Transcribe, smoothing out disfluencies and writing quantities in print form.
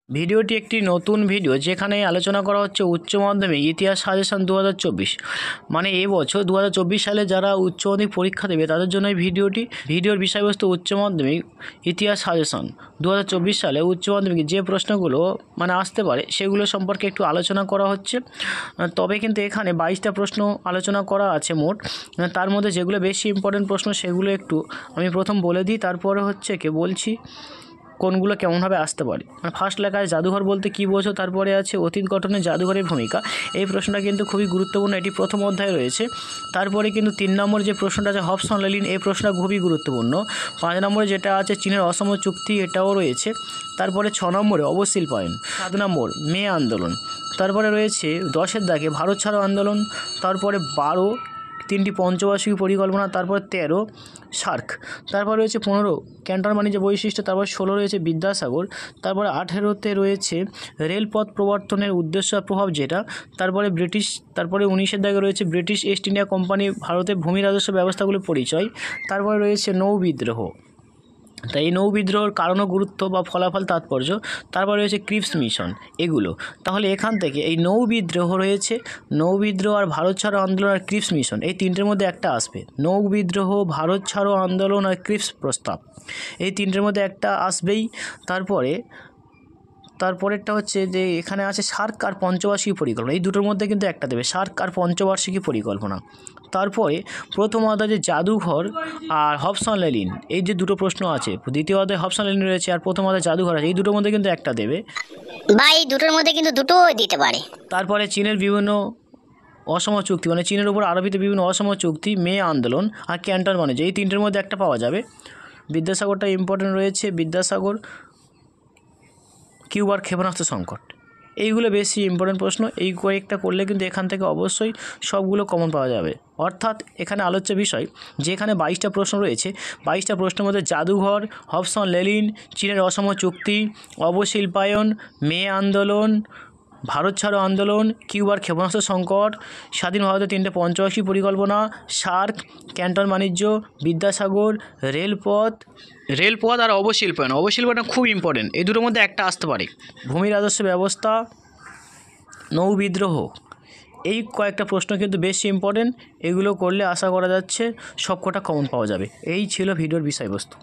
ভিডিওটি একটি নতুন ভিডিও যেখানে আলোচনা করা হচ্ছে উচ্চ মাধ্যমিক ইতিহাস সাজেশন 2024 মানে এবছর 2024 সালে যারা উচ্চ মাধ্যমিক পরীক্ষা দেবে তাদের জন্য এই ভিডিওর বিষয়বস্তু উচ্চ মাধ্যমিক ইতিহাস সাজেশন 2024 সালে উচ্চ মাধ্যমিক যে প্রশ্নগুলো আসতে পারে সেগুলো সম্পর্কে একটু আলোচনা করা হচ্ছে। তবে কিন্তু এখানে 22টা প্রশ্ন আলোচনা করা আছে মোট। তার মধ্যে যেগুলো বেশি ইম্পর্টেন্ট প্রশ্ন সেগুলো একটু আমি প্রথম বলে দিই, তারপরে বলছি কোনগুলো কেমনভাবে আসতে পারে। ফার্স্ট লেখা আছে জাদুঘর বলতে কী বোঝো, তারপরে আছে অতীত গঠনে জাদুঘরের ভূমিকা। এই প্রশ্নটা কিন্তু খুবই গুরুত্বপূর্ণ, এটি প্রথম অধ্যায়ে রয়েছে। তারপরে কিন্তু 3 নম্বর যে প্রশ্নটা আছে হবসন লেনিন, এই প্রশ্নটা খুবই গুরুত্বপূর্ণ। 5 নম্বরে যেটা আছে চীনের অসম চুক্তি, এটাও রয়েছে। তারপরে 6 নম্বরে অবশিল্পায়ন। 7 নম্বর মে আন্দোলন। তারপরে রয়েছে 10-এর দাগে ভারত ছাড়ো আন্দোলন। তারপরে 12 3টি পঞ্চবার্ষিকী পরিকল্পনা। তারপর 13 সার্ক। তারপর রয়েছে 15 ক্যান্টন বাণিজ্য বৈশিষ্ট্য। তারপর 16 রয়েছে বিদ্যাসাগর। তারপরে 18তে রয়েছে রেলপথ প্রবর্তনের উদ্দেশ্য আর প্রভাব যেটা। তারপরে 19-এর দাগে রয়েছে ব্রিটিশ ইস্ট ইন্ডিয়া কোম্পানি ভারতে ভূমি রাজস্ব ব্যবস্থাগুলির পরিচয়। তারপরে রয়েছে নৌ বিদ্রোহ, তাই এই নৌ বিদ্রোহের কারণ ও গুরুত্ব বা ফলাফল তাৎপর্য। তারপরে রয়েছে ক্রিপস মিশন এগুলো। তাহলে এখান থেকে এই নৌ বিদ্রোহ রয়েছে, নৌ বিদ্রোহ আর ভারত ছাড়ো আন্দোলন আর ক্রিপস মিশন, এই তিনটের মধ্যে একটা আসবে। নৌ বিদ্রোহ, ভারত ছাড়ো আন্দোলন আর ক্রিপস প্রস্তাব, এই তিনটের মধ্যে একটা আসবেই। তারপরেরটা হচ্ছে যে এখানে আছে সার্ক আর পঞ্চবার্ষিকী পরিকল্পনা, এই দুটোর মধ্যে কিন্তু একটা দেবে, সার্ক আর পঞ্চবার্ষিকী পরিকল্পনা। তারপরে প্রথম অধ্যায়ে যে জাদুঘর আর হবসন লেনিন, এই যে দুটো প্রশ্ন আছে, দ্বিতীয় অধ্যায়ে হবসন লেনিন রয়েছে আর প্রথম অধ্যায়ে জাদুঘর আছে, এই দুটোর মধ্যে কিন্তু একটা দেবে বা এই দুটোর মধ্যে কিন্তু দুটো দিতে পারে। তারপরে চীনের বিভিন্ন অসম চুক্তি, চীনের উপর আরোপিত বিভিন্ন অসম চুক্তি, মে আন্দোলন আর ক্যান্টন বাণিজ্য, এই তিনটের মধ্যে একটা পাওয়া যাবে। বিদ্যাসাগরটা ইম্পর্টেন্ট রয়েছে, বিদ্যাসাগর, কিউবার ক্ষেপণাস্ত্র সংকট, এইগুলো বেশি ইম্পর্টেন্ট প্রশ্ন। এই কয়েকটা করলে কিন্তু এখান থেকে অবশ্যই সবগুলো কমন পাওয়া যাবে। অর্থাৎ এখানে আলোচ্য বিষয় যে এখানে 22টা প্রশ্ন রয়েছে, 22টা প্রশ্নের মধ্যে জাদুঘর, হবসন লেনিন, চীনের অসম চুক্তি, অবশিল্পায়ন, মে আন্দোলন, ভারত ছাড়ো আন্দোলন, কিউবার ক্ষেপণাস্ত্র সংকট, স্বাধীন ভারতের 3টে পঞ্চবার্ষিকী পরিকল্পনা, সার্ক, ক্যান্টন বাণিজ্য, বিদ্যাসাগর, রেলপথ আর অবশিল্পায়নটা খুব ইম্পর্টেন্ট, এই দুটোর মধ্যে একটা আসতে পারে। ভূমি রাজস্ব ব্যবস্থা, নৌ বিদ্রোহ, এই কয়েকটা প্রশ্ন কিন্তু বেশি ইম্পর্টেন্ট, এগুলো করলে আশা করা যাচ্ছে সবকটা কমন পাওয়া যাবে। এই ছিল ভিডিওর বিষয়বস্তু।